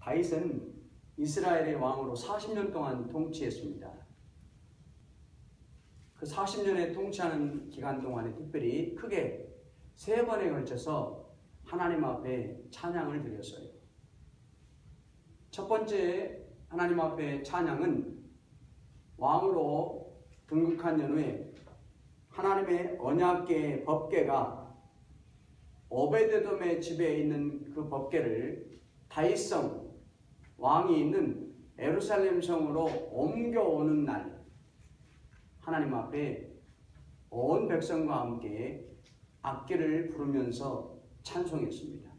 다윗은 이스라엘의 왕으로 40년 동안 통치했습니다. 그 40년의 통치하는 기간 동안에 특별히 크게 3번에 걸쳐서 하나님 앞에 찬양을 드렸어요. 첫 번째 하나님 앞에 찬양은 왕으로 등극한 연후에 하나님의 언약궤 법궤가 오베데돔의 집에 있는 그 법궤를 다윗성 왕이 있는 예루살렘 성으로 옮겨오는 날, 하나님 앞에 온 백성과 함께 악기를 부르면서 찬송했습니다.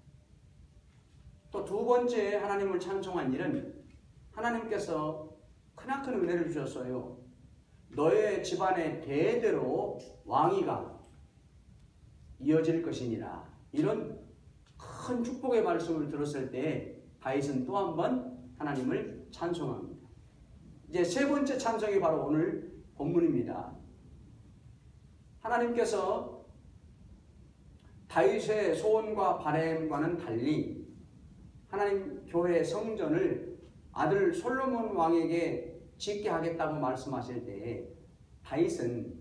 또 두 번째 하나님을 찬송한 일은 하나님께서 크나큰 은혜를 주셨어요. 너의 집안의 대대로 왕위가 이어질 것이니라. 이런 큰 축복의 말씀을 들었을 때 다윗은 또 한 번 하나님을 찬송합니다. 이제 세 번째 찬송이 바로 오늘 본문입니다. 하나님께서 다윗의 소원과 바람과는 달리 하나님 교회 성전을 아들 솔로몬 왕에게 짓게 하겠다고 말씀하실 때 다윗은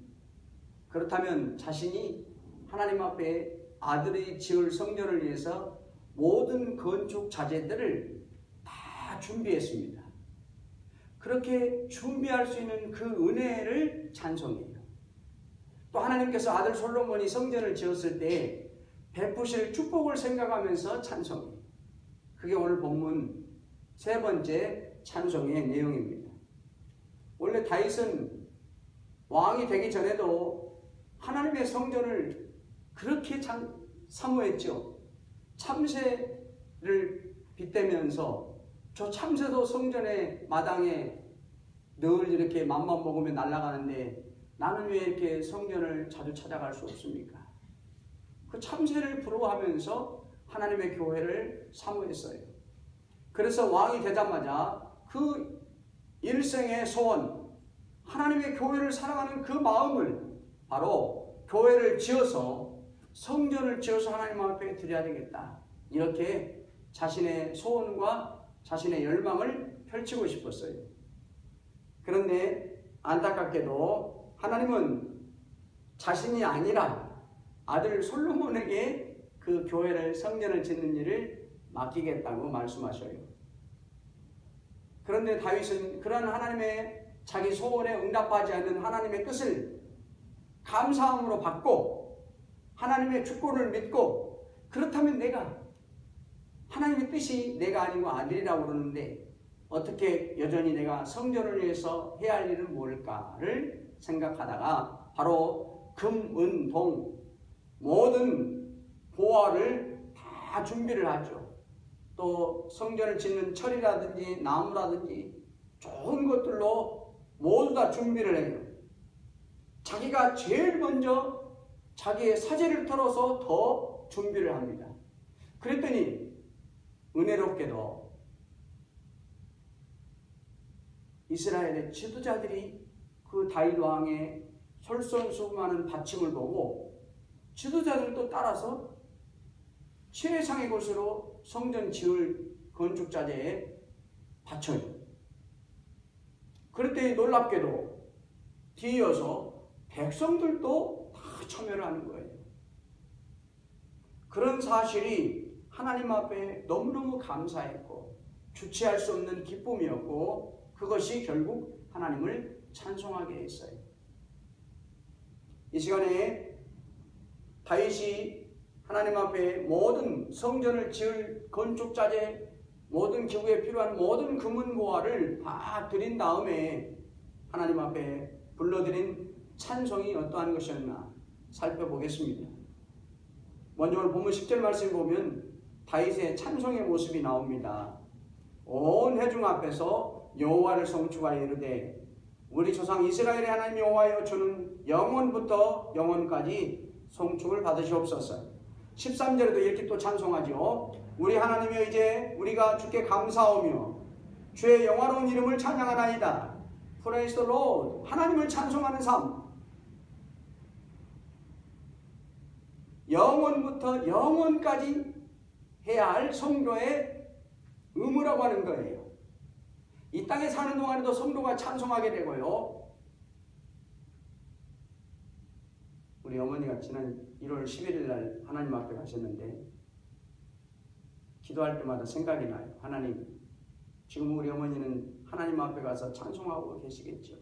그렇다면 자신이 하나님 앞에 아들이 지을 성전을 위해서 모든 건축 자재들을 다 준비했습니다. 그렇게 준비할 수 있는 그 은혜를 찬송해요. 또 하나님께서 아들 솔로몬이 성전을 지었을 때 베푸실 축복을 생각하면서 찬송해요. 그게 오늘 본문 세 번째 찬송의 내용입니다. 원래 다윗은 왕이 되기 전에도 하나님의 성전을 그렇게 사모했죠. 참새를 빗대면서 저 참새도 성전의 마당에 늘 이렇게 맘만 먹으면 날아가는데 나는 왜 이렇게 성전을 자주 찾아갈 수 없습니까? 그 참새를 부러워하면서 하나님의 교회를 사모했어요. 그래서 왕이 되자마자 그 일생의 소원, 하나님의 교회를 사랑하는 그 마음을 바로 교회를 지어서 성전을 지어서 하나님 앞에 드려야 되겠다. 이렇게 자신의 소원과 자신의 열망을 펼치고 싶었어요. 그런데 안타깝게도 하나님은 자신이 아니라 아들 솔로몬에게 그 교회를 성전을 짓는 일을 맡기겠다고 말씀하셔요. 그런데 다윗은 그런 하나님의 자기 소원에 응답하지 않는 하나님의 뜻을 감사함으로 받고 하나님의 주권을 믿고 그렇다면 내가 하나님의 뜻이 내가 아니고 아들이라고 그러는데 어떻게 여전히 내가 성전을 위해서 해야 할 일은 뭘까를 생각하다가 바로 금, 은, 동 모든 보화를 다 준비를 하죠. 또 성전을 짓는 철이라든지 나무라든지 좋은 것들로 모두 다 준비를 해요. 자기가 제일 먼저 자기의 사제를 털어서 더 준비를 합니다. 그랬더니 은혜롭게도 이스라엘의 지도자들이 그 다윗 왕의 솔선수범하는 바침을 보고 지도자들도 따라서 최상의 곳으로 성전 지을 건축자재에 바쳐요. 그랬더니 놀랍게도 뒤이어서 백성들도 다 참여를 하는 거예요. 그런 사실이 하나님 앞에 너무너무 감사했고 주체할 수 없는 기쁨이었고 그것이 결국 하나님을 찬송하게 했어요. 이 시간에 다윗이 하나님 앞에 모든 성전을 지을 건축자재 모든 기구에 필요한 모든 금은보화를 다 드린 다음에 하나님 앞에 불러드린 찬송이 어떠한 것이었나 살펴보겠습니다. 먼저 오늘 본문 10절 말씀을 보면 다윗의 찬송의 모습이 나옵니다. 온 회중 앞에서 여호와를 송축하여 이르되 우리 조상 이스라엘의 하나님 여호와여 주는 영원부터 영원까지 송축을 받으시옵소서. 13절에도 이렇게 또 찬송하죠. 우리 하나님이여 이제 우리가 주께 감사하오며 주의 영화로운 이름을 찬양하나이다. Praise the Lord. 하나님을 찬송하는 삶. 영원부터 영원까지 해야 할 성도의 의무라고 하는 거예요. 이 땅에 사는 동안에도 성도가 찬송하게 되고요. 우리 어머니가 지난 1월 11일 날 하나님 앞에 가셨는데 기도할 때마다 생각이 나요. 하나님, 지금 우리 어머니는 하나님 앞에 가서 찬송하고 계시겠죠.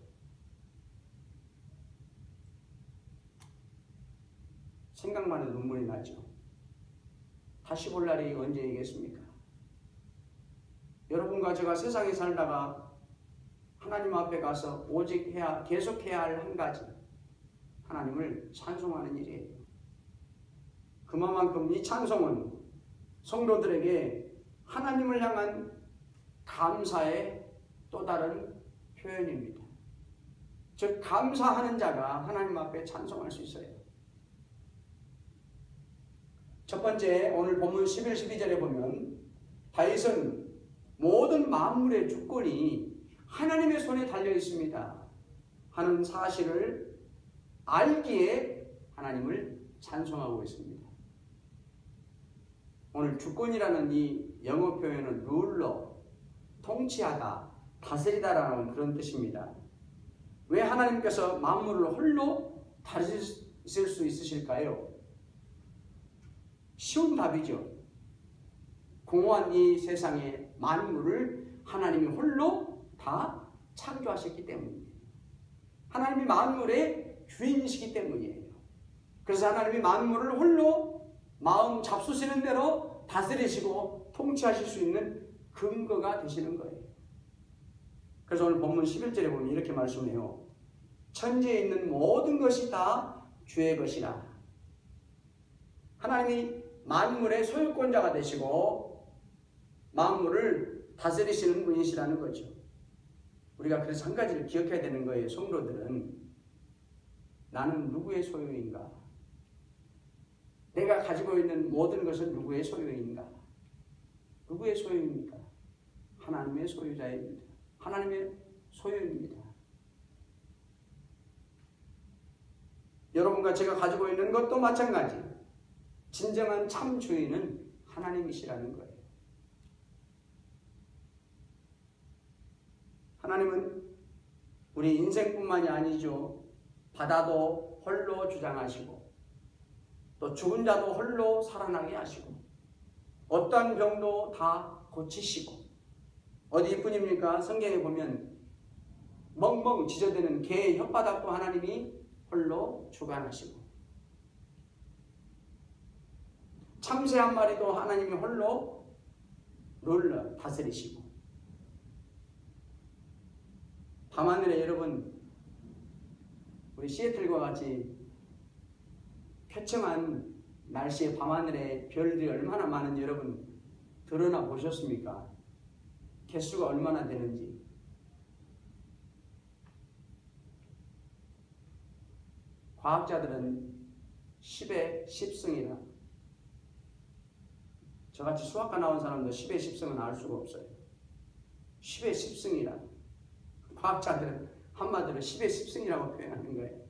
생각만 해도 눈물이 나죠. 다시 볼 날이 언제이겠습니까? 여러분과 제가 세상에 살다가 하나님 앞에 가서 오직 계속해야 할 한 가지, 하나님을 찬송하는 일이에요. 그만큼 이 찬송은 성도들에게 하나님을 향한 감사의 또 다른 표현입니다. 즉 감사하는 자가 하나님 앞에 찬송할 수 있어요. 첫 번째, 오늘 본문 11, 12절에 보면 다윗은 모든 만물의 주권이 하나님의 손에 달려 있습니다 하는 사실을 알기에 하나님을 찬송하고 있습니다. 오늘 주권이라는 이 영어 표현은 룰러, 통치하다, 다스리다라는 그런 뜻입니다. 왜 하나님께서 만물을 홀로 다스릴 수 있으실까요? 쉬운 답이죠. 공허한 이 세상의 만물을 하나님이 홀로 다 창조하셨기 때문이에요. 하나님이 만물의 주인이시기 때문이에요. 그래서 하나님이 만물을 홀로 마음 잡수시는 대로 다스리시고 통치하실 수 있는 근거가 되시는 거예요. 그래서 오늘 본문 11절에 보면 이렇게 말씀해요. 천지에 있는 모든 것이 다 주의 것이라. 하나님이 만물의 소유권자가 되시고 만물을 다스리시는 분이시라는 거죠. 우리가 그래서 한 가지를 기억해야 되는 거예요. 성도들은 나는 누구의 소유인가? 내가 가지고 있는 모든 것은 누구의 소유인가? 누구의 소유입니까? 하나님의 소유자입니다. 하나님의 소유입니다. 여러분과 제가 가지고 있는 것도 마찬가지. 진정한 참 주인은 하나님이시라는 거예요. 하나님은 우리 인생뿐만이 아니죠. 바다도 홀로 주장하시고 또 죽은 자도 홀로 살아나게 하시고 어떠한 병도 다 고치시고 어디뿐입니까? 성경에 보면 멍멍 지저대는 개의 혓바닥도 하나님이 홀로 주관하시고 참새 한 마리도 하나님이 홀로 룰러 다스리시고 밤하늘에 여러분 우리 시애틀과 같이 쾌청한 날씨에 밤하늘에 별들이 얼마나 많은지 여러분 드러나 보셨습니까? 개수가 얼마나 되는지. 과학자들은 10의 10승이라 저같이 수학과 나온 사람도 10의 10승은 알 수가 없어요. 10의 10승이라 과학자들은 한마디로 10의 10승이라고 표현하는 거예요.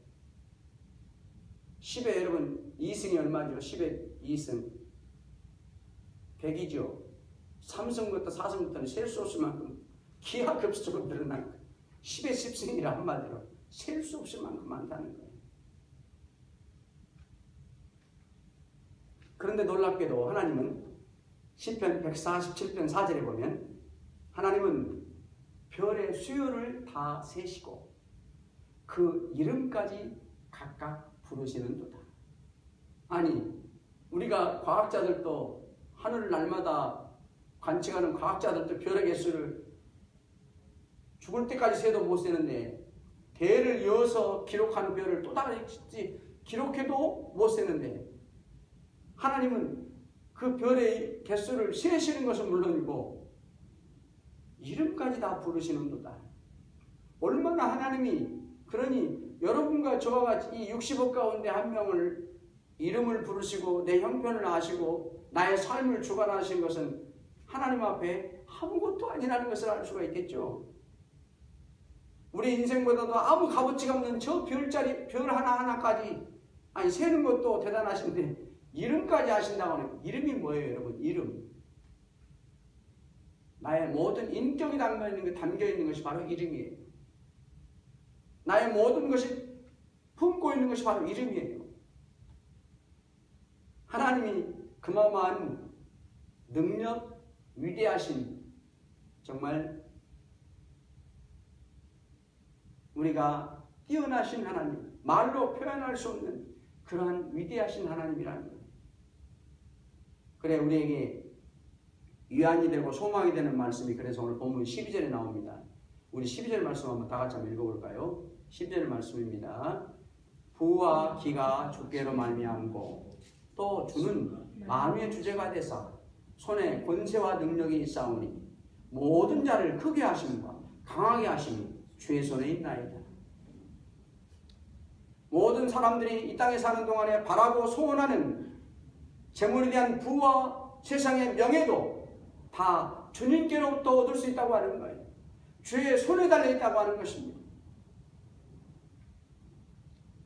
10의 여러분 2승이 얼마죠? 10의 2승 100이죠. 3승부터 4승부터는 셀 수 없을 만큼 기하급수적으로 늘어난 거예요. 10의 10승이라 한마디로 셀 수 없을 만큼 많다는 거예요. 그런데 놀랍게도 하나님은 시편 147편 4절에 보면 하나님은 별의 수요를 다 세시고 그 이름까지 각각 부르시는도다. 아니 우리가 과학자들도 하늘 날마다 관측하는 과학자들도 별의 개수를 죽을 때까지 세도 못 세는데 대를 이어서 기록하는 별을 또 다시 기록해도 못 세는데 하나님은 그 별의 개수를 세시는 것은 물론이고 이름까지 다 부르시는도다. 얼마나 하나님이 그러니 여러분과 저와 같이 이 60억 가운데 한 명을 이름을 부르시고 내 형편을 아시고 나의 삶을 주관하신 것은 하나님 앞에 아무것도 아니라는 것을 알 수가 있겠죠. 우리 인생보다도 아무 값어치가 없는 저 별자리 별 하나하나까지 아니 세는 것도 대단하신데 이름까지 하신다고 하는 이름이 뭐예요 여러분? 이름. 나의 모든 인격이 담겨 있는 것이 바로 이름이에요. 나의 모든 것이 품고 있는 것이 바로 이름이에요. 하나님이 그마마한 능력, 위대하신, 정말 우리가 뛰어나신 하나님, 말로 표현할 수 없는 그러한 위대하신 하나님이라는 거예요. 그래, 우리에게 위안이 되고 소망이 되는 말씀이 그래서 오늘 본문 12절에 나옵니다. 우리 12절 말씀 한번 다 같이 한번 읽어볼까요? 12절 말씀입니다. 부와 기가 주께로 말미암고 또 주는 만유의 주제가 되사 손에 권세와 능력이 있사오니 모든 자를 크게 하심과 강하게 하심이 주의 손에 있나이다. 모든 사람들이 이 땅에 사는 동안에 바라고 소원하는 재물에 대한 부와 세상의 명예도 다 주님께로부터 얻을 수 있다고 하는 거예요. 주의 손에 달려있다고 하는 것입니다.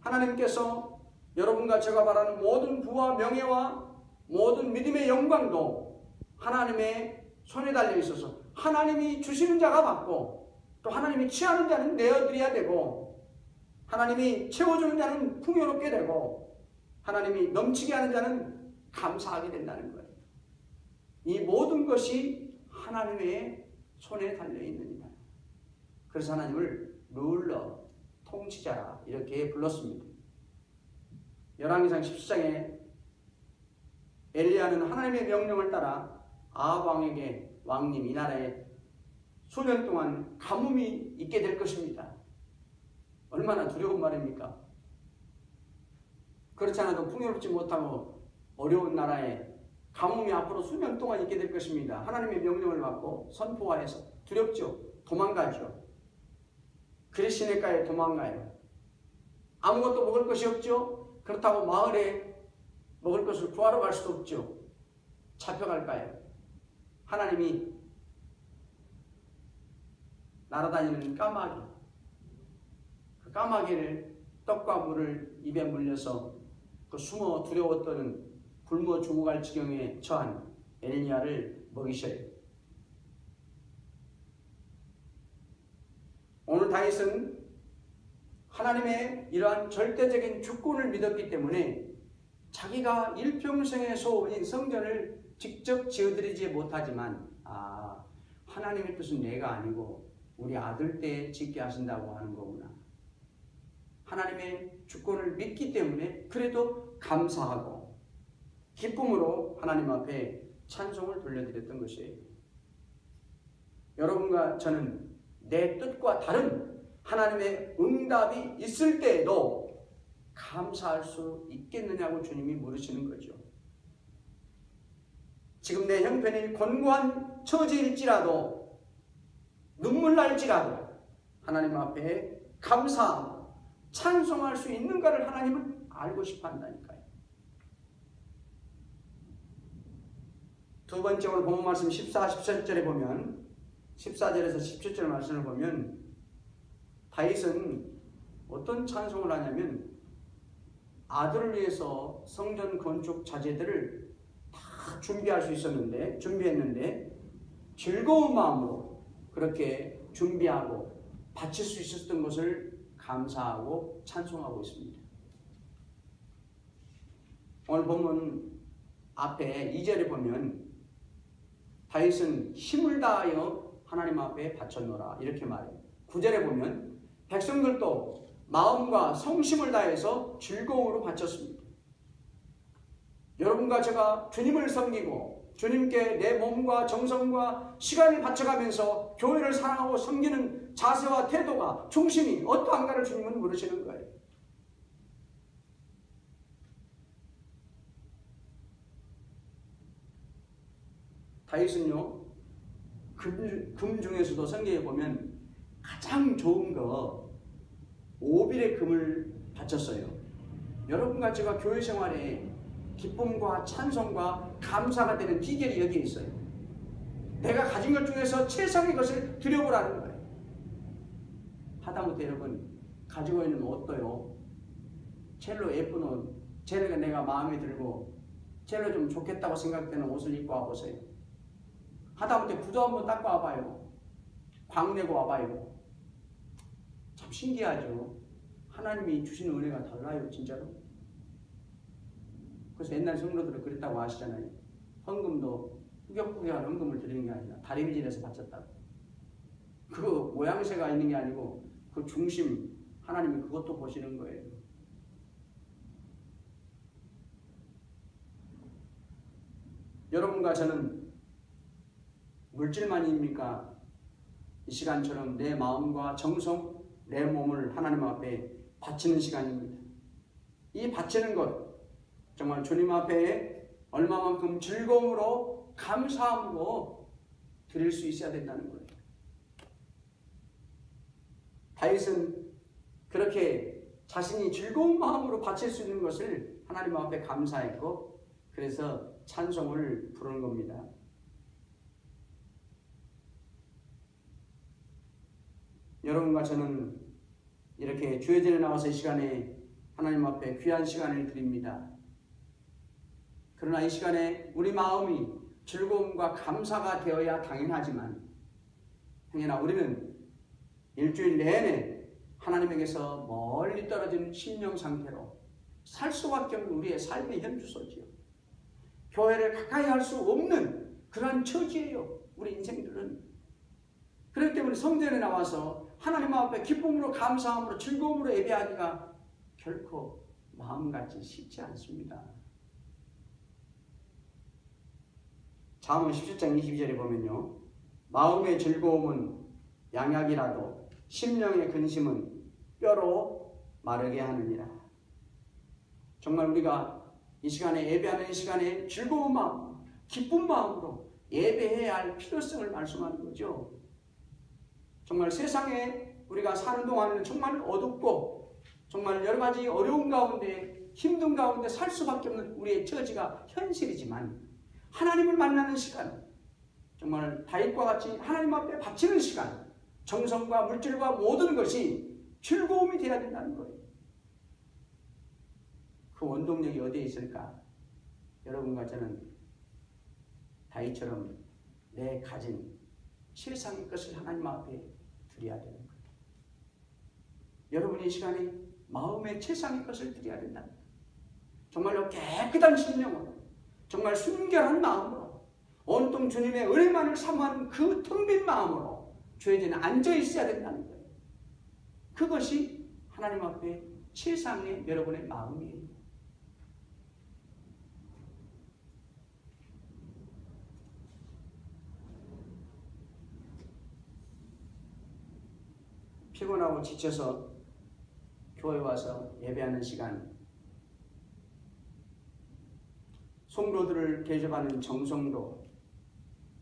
하나님께서 여러분과 제가 바라는 모든 부와 명예와 모든 믿음의 영광도 하나님의 손에 달려있어서 하나님이 주시는 자가 받고 또 하나님이 취하는 자는 내어드려야 되고 하나님이 채워주는 자는 풍요롭게 되고 하나님이 넘치게 하는 자는 감사하게 된다는 거예요. 이 모든 것이 하나님의 손에 달려있느니라. 그래서 하나님을 룰러, 통치자라 이렇게 불렀습니다. 열왕기상 17장에 엘리야는 하나님의 명령을 따라 아합 왕에게 왕님 이 나라에 수년 동안 가뭄이 있게 될 것입니다. 얼마나 두려운 말입니까? 그렇지 않아도 풍요롭지 못하고 어려운 나라에 가뭄이 앞으로 수년 동안 있게 될 것입니다. 하나님의 명령을 받고 선포하여서 두렵죠. 도망가죠. 그리시네가에 도망가요. 아무것도 먹을 것이 없죠. 그렇다고 마을에 먹을 것을 구하러 갈 수도 없죠. 잡혀갈까요? 하나님이 날아다니는 까마귀, 그 까마귀를 떡과 물을 입에 물려서 그 숨어 두려워 떠는 굶어 죽어갈 지경에 처한 엘리야를 먹이셔요. 오늘 다윗은 하나님의 이러한 절대적인 주권을 믿었기 때문에 자기가 일평생의 소원인 성전을 직접 지어드리지 못하지만 하나님의 뜻은 내가 아니고 우리 아들 때 짓게 하신다고 하는 거구나. 하나님의 주권을 믿기 때문에 그래도 감사하고 기쁨으로 하나님 앞에 찬송을 돌려드렸던 것이에요. 여러분과 저는 내 뜻과 다른 하나님의 응답이 있을 때에도 감사할 수 있겠느냐고 주님이 물으시는 거죠. 지금 내 형편이 곤고한 처지일지라도 눈물 날지라도 하나님 앞에 감사하고 찬송할 수 있는가를 하나님은 알고 싶어 한다니까요. 두 번째 오늘 본문 말씀 14, 17절에 보면 14절에서 17절 말씀을 보면 다윗은 어떤 찬송을 하냐면 아들을 위해서 성전 건축 자재들을 다 준비했는데 즐거운 마음으로 그렇게 준비하고 바칠 수 있었던 것을 감사하고 찬송하고 있습니다. 오늘 본문 앞에 2절에 보면 다윗은 힘을 다하여 하나님 앞에 바쳤노라 이렇게 말해요. 9절에 보면 백성들도 마음과 성심을 다해서 즐거움으로 바쳤습니다. 여러분과 제가 주님을 섬기고 주님께 내 몸과 정성과 시간을 바쳐가면서 교회를 사랑하고 섬기는 자세와 태도가 중심이 어떠한가를 주님은 물으시는 거예요. 다윗은요 금 중에서도 성경에 보면 가장 좋은 거 오빌의 금을 바쳤어요. 여러분과 제가 교회 생활에 기쁨과 찬송과 감사가 되는 비결이 여기에 있어요. 내가 가진 것 중에서 최상의 것을 드려보라는 거예요. 하다못해 여러분 가지고 있는 옷도요 첼로 예쁜 옷, 첼로가 내가 마음에 들고 첼로 좀 좋겠다고 생각되는 옷을 입고 와보세요. 하다못해 구도 한번 닦고 와봐요. 광내고 와봐요. 참 신기하죠. 하나님이 주시는 은혜가 달라요, 진짜로. 그래서 옛날 성도들은 그랬다고 아시잖아요. 헌금도 후격후격한 헌금을 드리는 게 아니라 다리미질에서 바쳤다고. 그 모양새가 있는 게 아니고 그 중심, 하나님이 그것도 보시는 거예요. 여러분과 저는 물질만입니까? 이 시간처럼 내 마음과 정성, 내 몸을 하나님 앞에 바치는 시간입니다. 이 바치는 것, 정말 주님 앞에 얼마만큼 즐거움으로 감사함으로 드릴 수 있어야 된다는 거예요. 다윗은 그렇게 자신이 즐거운 마음으로 바칠 수 있는 것을 하나님 앞에 감사했고, 그래서 찬송을 부르는 겁니다. 여러분과 저는 이렇게 주의 전에 나와서 이 시간에 하나님 앞에 귀한 시간을 드립니다. 그러나 이 시간에 우리 마음이 즐거움과 감사가 되어야 당연하지만, 행여나 우리는 일주일 내내 하나님에게서 멀리 떨어진 심령 상태로 살 수밖에 없는 우리의 삶의 현주소지요. 교회를 가까이 할 수 없는 그러한 처지예요. 우리 인생들은. 그렇기 때문에 성전에 나와서 하나님 앞에 기쁨으로 감사함으로 즐거움으로 예배하기가 결코 마음같이 쉽지 않습니다. 잠언 17장 22절에 보면요, 마음의 즐거움은 양약이라도 심령의 근심은 뼈로 마르게 하느니라. 정말 우리가 이 시간에 예배하는 이 시간에 즐거운 마음, 기쁜 마음으로 예배해야 할 필요성을 말씀하는 거죠. 정말 세상에 우리가 사는 동안에는 정말 어둡고 정말 여러 가지 어려운 가운데 힘든 가운데 살 수밖에 없는 우리의 처지가 현실이지만, 하나님을 만나는 시간, 정말 다윗과 같이 하나님 앞에 바치는 시간, 정성과 물질과 모든 것이 즐거움이 되어야 된다는 거예요. 그 원동력이 어디에 있을까? 여러분과 저는 다윗처럼 내 가진 세상의 것을 하나님 앞에 드려야 되는 거예요. 여러분이 이 시간에 마음의 세상의 것을 드려야 된다. 정말로 깨끗한 심령으로, 정말 순결한 마음으로, 온통 주님의 은혜만을 사모하는 그 텅 빈 마음으로 주의 전에 앉아 있어야 된다는 거예요. 그것이 하나님 앞에 세상의 여러분의 마음이에요. 피곤하고 지쳐서 교회 와서 예배하는 시간, 성도들을 대접하는 정성도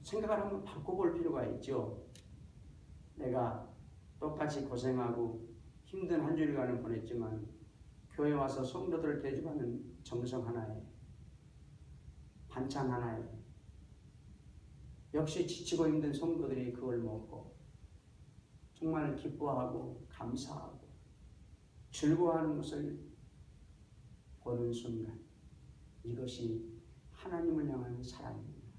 생각을 한번 바꿔볼 필요가 있죠. 내가 똑같이 고생하고 힘든 한 주일간을 보냈지만 교회 와서 성도들을 대접하는 정성 하나에, 반찬 하나에 역시 지치고 힘든 성도들이 그걸 먹고 정말 기뻐하고 감사하고 즐거워하는 것을 보는 순간, 이것이 하나님을 향한 사랑입니다.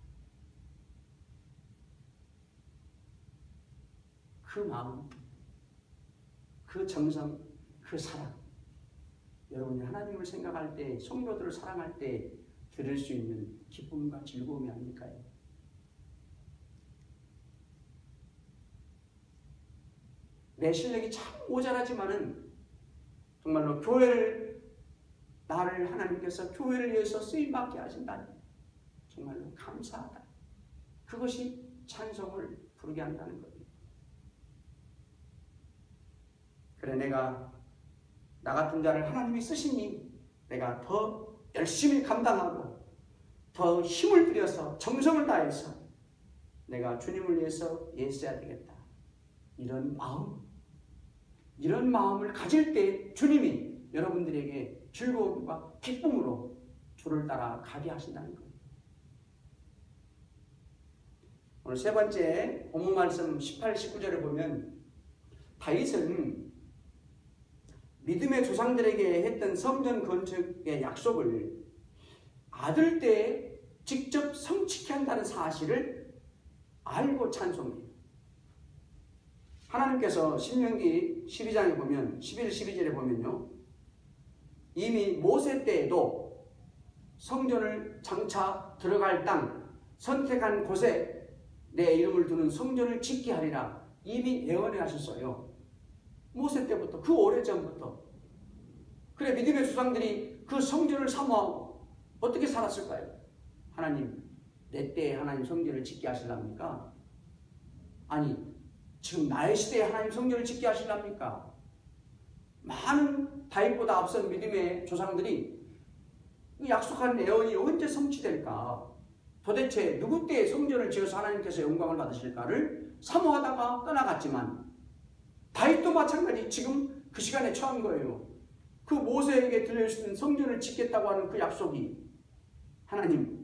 그 마음, 그 정성, 그 사랑, 여러분이 하나님을 생각할 때, 성도들을 사랑할 때 들을 수 있는 기쁨과 즐거움이 아닐까요? 내 실력이 참 모자라지만은 정말로 나를 하나님께서 교회를 위해서 쓰임받게 하신다니 정말로 감사하다. 그것이 찬송을 부르게 한다는 겁니다. 그래, 내가 나 같은 자를 하나님이 쓰시니 내가 더 열심히 감당하고 더 힘을 들여서 정성을 다해서 내가 주님을 위해서 애써야 되겠다. 이런 마음을 가질 때 주님이 여러분들에게 즐거움과 기쁨으로 주를 따라 가게 하신다는 거예요. 오늘 세 번째 본문 말씀 18, 19절을 보면 다윗은 믿음의 조상들에게 했던 성전 건축의 약속을 아들 때에 직접 성취케 한다는 사실을 알고 찬송해요. 하나님께서 신명기 12장에 보면 11, 12절에 보면요. 이미 모세 때에도 성전을 장차 들어갈 땅 선택한 곳에 내 이름을 두는 성전을 짓게 하리라 이미 예언해 하셨어요. 모세 때부터 그 오래전부터. 그래 믿음의 조상들이 그 성전을 사모하고 어떻게 살았을까요? 하나님 내 때에 하나님 성전을 짓게 하실랍니까? 아니 지금 나의 시대에 하나님 성전을 짓게 하실랍니까? 많은 다윗보다 앞선 믿음의 조상들이 약속한 예언이 언제 성취될까? 도대체 누구 때에 성전을 지어서 하나님께서 영광을 받으실까를 사모하다가 떠나갔지만 다윗도 마찬가지 지금 그 시간에 처한 거예요. 그 모세에게 들려주신 성전을 짓겠다고 하는 그 약속이 하나님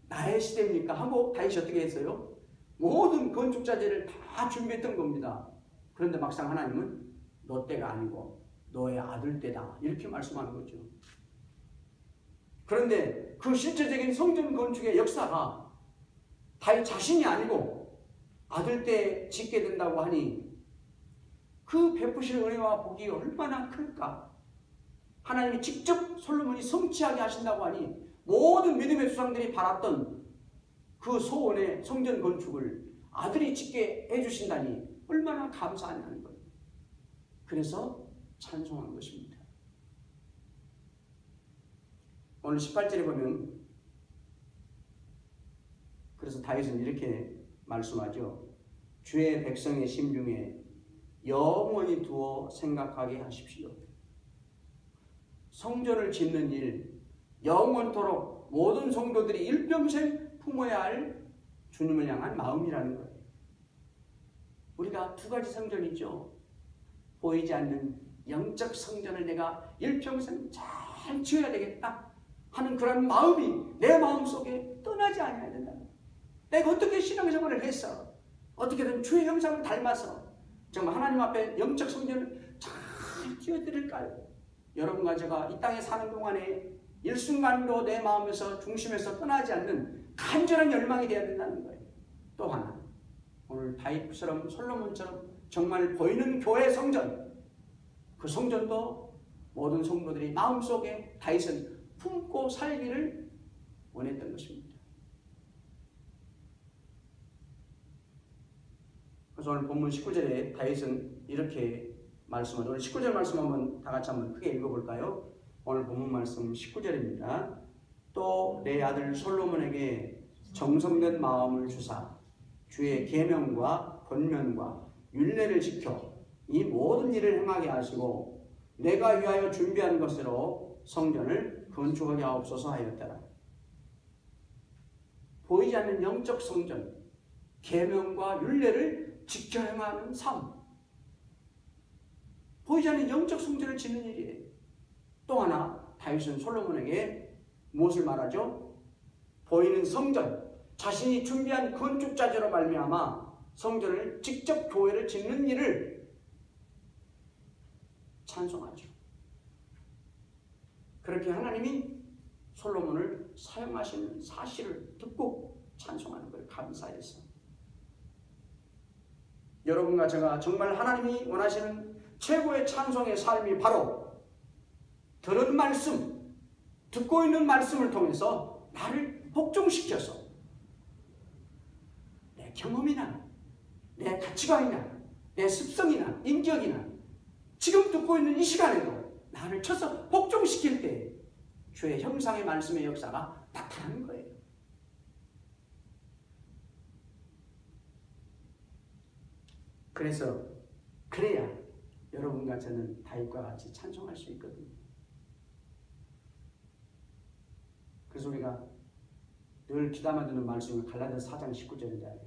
나의 시대입니까? 하고 다윗이 어떻게 했어요? 모든 건축자재를 다 준비했던 겁니다. 그런데 막상 하나님은 너 때가 아니고 너의 아들 때다 이렇게 말씀하는 거죠. 그런데 그 실제적인 성전 건축의 역사가 다윗 자신이 아니고 아들 때 짓게 된다고 하니 그 베푸실 은혜와 복이 얼마나 클까? 하나님이 직접 솔로몬이 성취하게 하신다고 하니 모든 믿음의 조상들이 바랐던 그 소원의 성전 건축을 아들이 짓게 해주신다니 얼마나 감사하냐는 거예요. 그래서 찬송한 것입니다. 오늘 18절에 보면 그래서 다윗은 이렇게 말씀하죠. 주의 백성의 심중에 영원히 두어 생각하게 하십시오. 성전을 짓는 일 영원토록 모든 성도들이 일평생 품어야 할 주님을 향한 마음이라는 거예요. 우리가 두 가지 성전이죠. 보이지 않는 영적 성전을 내가 일평생 잘 지어야 되겠다 하는 그런 마음이 내 마음속에 떠나지 않아야 된다. 내가 어떻게 신앙생활을 해서 어떻게든 주의 형상을 닮아서 정말 하나님 앞에 영적 성전을 잘 지어드릴까요? 여러분과 제가 이 땅에 사는 동안에 일순간도 내 마음에서 중심에서 떠나지 않는 간절한 열망이 되어야 된다는 거예요. 또 하나 오늘 다윗처럼 솔로몬처럼 정말 보이는 교회 성전 그 성전도 모든 성도들이 마음속에 다윗은 품고 살기를 원했던 것입니다. 그래서 오늘 본문 19절에 다윗은 이렇게 말씀하죠. 오늘 19절 말씀 한번 다 같이 한번 크게 읽어볼까요? 오늘 본문 말씀 19절입니다. 또 내 아들 솔로몬에게 정성된 마음을 주사 주의 계명과 권면과 율례를 지켜 이 모든 일을 행하게 하시고 내가 위하여 준비한 것으로 성전을 건축하게 하옵소서 하였더라. 보이지 않는 영적 성전, 계명과 율례를 지켜 행하는 삶. 보이지 않는 영적 성전을 짓는 일이에요. 또 하나 다윗은 솔로몬에게 무엇을 말하죠? 보이는 성전, 자신이 준비한 건축자재로 말미암아 성전을 직접 교회를 짓는 일을 찬송하죠. 그렇게 하나님이 솔로몬을 사용하시는 사실을 듣고 찬송하는 걸 감사해서 여러분과 제가 정말 하나님이 원하시는 최고의 찬송의 삶이 바로 들은 말씀, 듣고 있는 말씀을 통해서 나를 복종시켜서 내 경험이나 내 가치관이나 내 습성이나 인격이나 지금 듣고 있는 이 시간에도 나를 쳐서 복종시킬 때 주의 형상의 말씀의 역사가 나타나는 거예요. 그래서 그래야 여러분과 저는 다윗과 같이 찬송할 수 있거든요. 그래서 우리가 늘 귀담아 듣는 말씀이 갈라디아서 4장 19절인데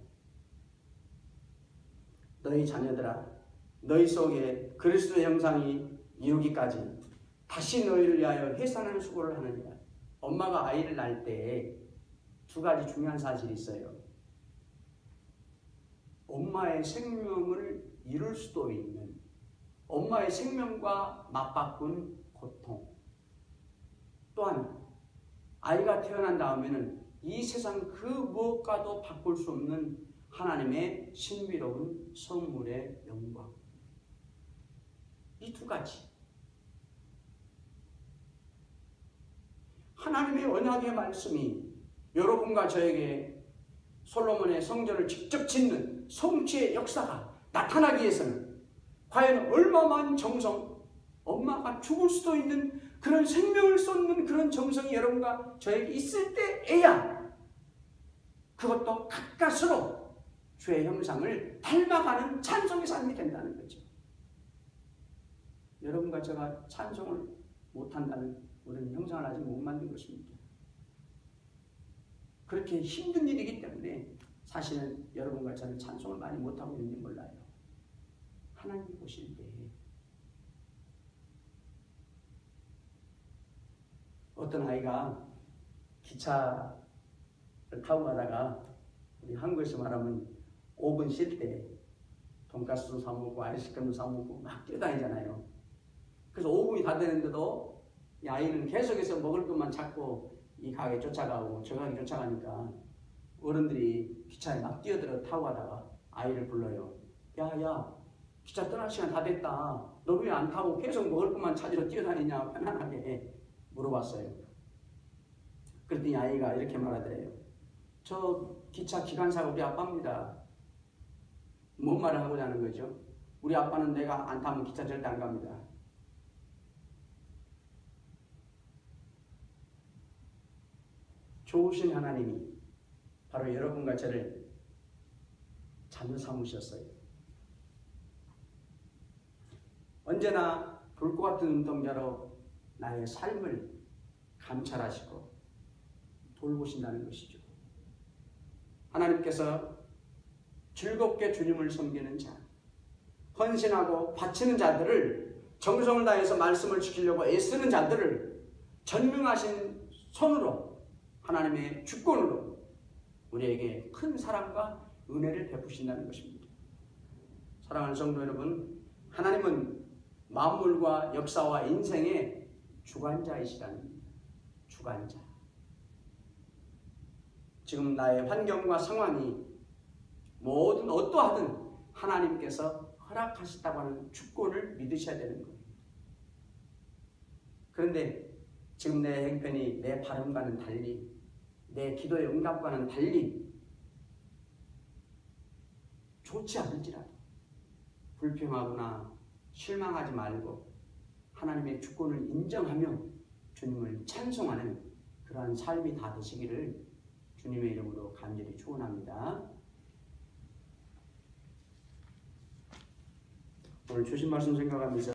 너희 자녀들아 너희 속에 그리스도의 형상이 이루기까지 다시 너희를 위하여 해산하는 수고를 하느니라. 엄마가 아이를 낳을 때 두 가지 중요한 사실이 있어요. 엄마의 생명을 잃을 수도 있는 엄마의 생명과 맞바꾼 고통. 또한 아이가 태어난 다음에는 이 세상 그 무엇과도 바꿀 수 없는 하나님의 신비로운 선물의 영광. 이 두 가지. 하나님의 언약의 말씀이 여러분과 저에게 솔로몬의 성전을 직접 짓는 성취의 역사가 나타나기 위해서는 과연 얼마만 정성, 엄마가 죽을 수도 있는 그런 생명을 쏟는 그런 정성이 여러분과 저에게 있을 때에야 그것도 가까스로 주의 형상을 닮아가는 찬송의 삶이 된다는 거죠. 여러분과 제가 찬송을 못한다면 우리는 형상을 아직 못 만든 것입니다. 그렇게 힘든 일이기 때문에 사실은 여러분과 저는 찬송을 많이 못하고 있는지 몰라요. 하나님 보실 때 어떤 아이가 기차를 타고 가다가 우리 한국에서 말하면 5분 쉴 때 돈가스도 사 먹고 아이스크림도 사 먹고 막 뛰어다니잖아요. 그래서 5분이 다 되는데도 이 아이는 계속해서 먹을 것만 찾고 이 가게 쫓아가고 저 가게 쫓아가니까 어른들이 기차에 막 뛰어들어 타고 가다가 아이를 불러요. 야, 기차 떠날 시간 다 됐다. 너 왜 안 타고 계속 먹을 것만 찾으러 뛰어다니냐 편안하게 물어봤어요. 그랬더니 아이가 이렇게 말하더래요. 저 기차 기관사가 우리 아빠입니다. 뭔 말을 하고자 하는 거죠? 우리 아빠는 내가 안 타면 기차 절대 안 갑니다. 좋으신 하나님이 바로 여러분과 저를 자녀 삼으셨어요. 언제나 불꽃 같은 눈동자로 나의 삶을 감찰하시고 돌보신다는 것이죠. 하나님께서 즐겁게 주님을 섬기는 자, 헌신하고 바치는 자들을, 정성을 다해서 말씀을 지키려고 애쓰는 자들을 전능하신 손으로, 하나님의 주권으로 우리에게 큰 사랑과 은혜를 베푸신다는 것입니다. 사랑하는 성도 여러분, 하나님은 만물과 역사와 인생의 주관자이시라는 겁니다. 주관자. 지금 나의 환경과 상황이 뭐든 어떠하든 하나님께서 허락하셨다고 하는 주권을 믿으셔야 되는 거예요. 그런데 지금 내 행편이 내 발음과는 달리, 내 기도의 응답과는 달리 좋지 않을지라도 불평하거나 실망하지 말고 하나님의 주권을 인정하며 주님을 찬송하는 그러한 삶이 다 되시기를 주님의 이름으로 간절히 축원합니다. 오늘 주신 말씀 생각하면서